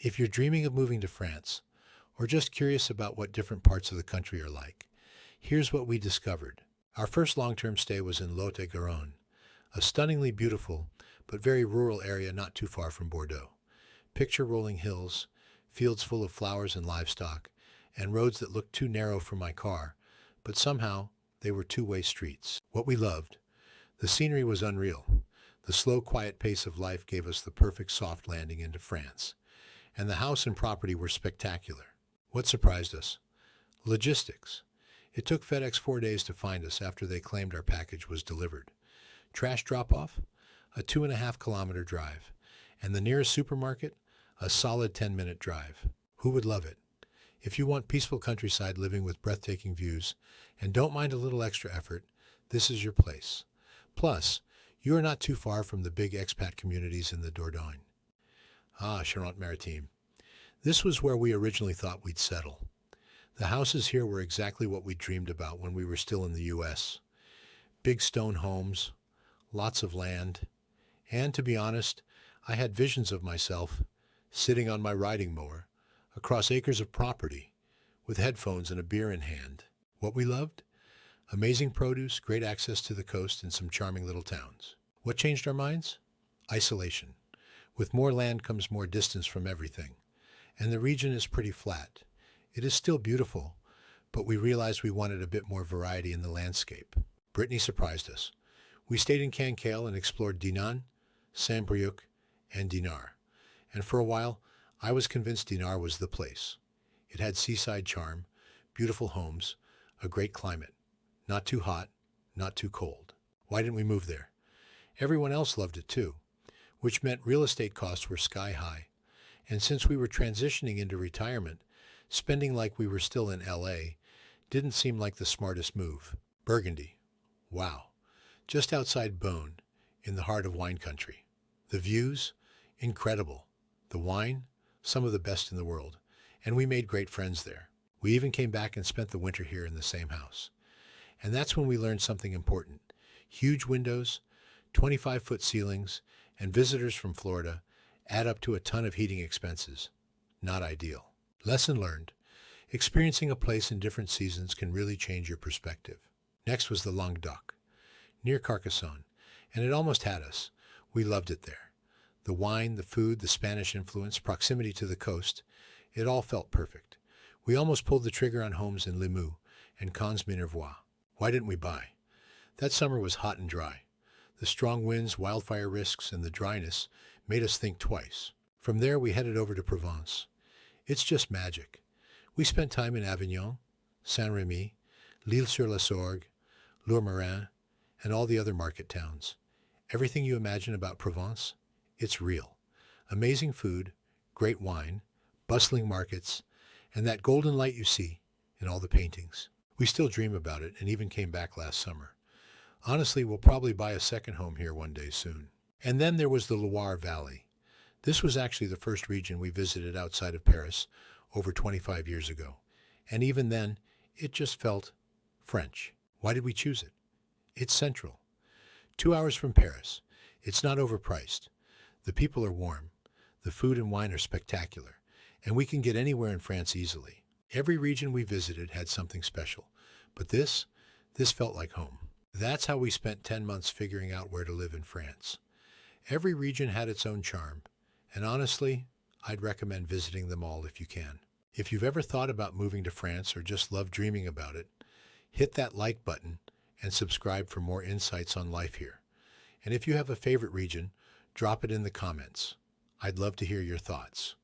If you're dreaming of moving to France, or just curious about what different parts of the country are like, here's what we discovered. Our first long-term stay was in Lot-et-Garonne, a stunningly beautiful but very rural area not too far from Bordeaux. Picture rolling hills, fields full of flowers and livestock, and roads that looked too narrow for my car, but somehow they were two-way streets. What we loved, the scenery was unreal. The slow, quiet pace of life gave us the perfect soft landing into France, and the house and property were spectacular. What surprised us? Logistics. It took FedEx 4 days to find us after they claimed our package was delivered. Trash drop-off? A 2.5-kilometer drive. And the nearest supermarket? A solid 10-minute drive. Who would love it? If you want peaceful countryside living with breathtaking views and don't mind a little extra effort, this is your place. Plus, you are not too far from the big expat communities in the Dordogne. Charente Maritime. This was where we originally thought we'd settle. The houses here were exactly what we dreamed about when we were still in the U.S. Big stone homes, lots of land, and to be honest, I had visions of myself sitting on my riding mower across acres of property with headphones and a beer in hand. What we loved? Amazing produce, great access to the coast, and some charming little towns. What changed our minds? Isolation. With more land comes more distance from everything, and the region is pretty flat. It is still beautiful, but we realized we wanted a bit more variety in the landscape. Brittany surprised us. We stayed in Cancale and explored Dinan, Saint-Brieuc, and Dinard. And for a while, I was convinced Dinard was the place. It had seaside charm, beautiful homes, a great climate. Not too hot, not too cold. Why didn't we move there? Everyone else loved it too, which meant real estate costs were sky high. And since we were transitioning into retirement, spending like we were still in LA didn't seem like the smartest move. Burgundy. Wow. Just outside Beaune, in the heart of wine country. The views? Incredible. The wine? Some of the best in the world. And we made great friends there. We even came back and spent the winter here in the same house. And that's when we learned something important. Huge windows, 25-foot ceilings, and visitors from Florida add up to a ton of heating expenses. Not ideal. Lesson learned. Experiencing a place in different seasons can really change your perspective. Next was the Languedoc, near Carcassonne, and it almost had us. We loved it there. The wine, the food, the Spanish influence, proximity to the coast, it all felt perfect. We almost pulled the trigger on homes in Limoux and Cons-Minervois. Why didn't we buy? That summer was hot and dry. The strong winds, wildfire risks, and the dryness made us think twice. From there, we headed over to Provence. It's just magic. We spent time in Avignon, Saint-Remy, L'Île-sur-la-Sorgue, Lourmarin, and all the other market towns. Everything you imagine about Provence, it's real. Amazing food, great wine, bustling markets, and that golden light you see in all the paintings. We still dream about it and even came back last summer. Honestly, we'll probably buy a second home here one day soon. And then there was the Loire Valley. This was actually the first region we visited outside of Paris over 25 years ago. And even then, it just felt French. Why did we choose it? It's central. 2 hours from Paris. It's not overpriced. The people are warm. The food and wine are spectacular. And we can get anywhere in France easily. Every region we visited had something special. But this felt like home. That's how we spent 10 months figuring out where to live in France. Every region had its own charm. And honestly, I'd recommend visiting them all if you can. If you've ever thought about moving to France or just love dreaming about it, hit that like button and subscribe for more insights on life here. And if you have a favorite region, drop it in the comments. I'd love to hear your thoughts.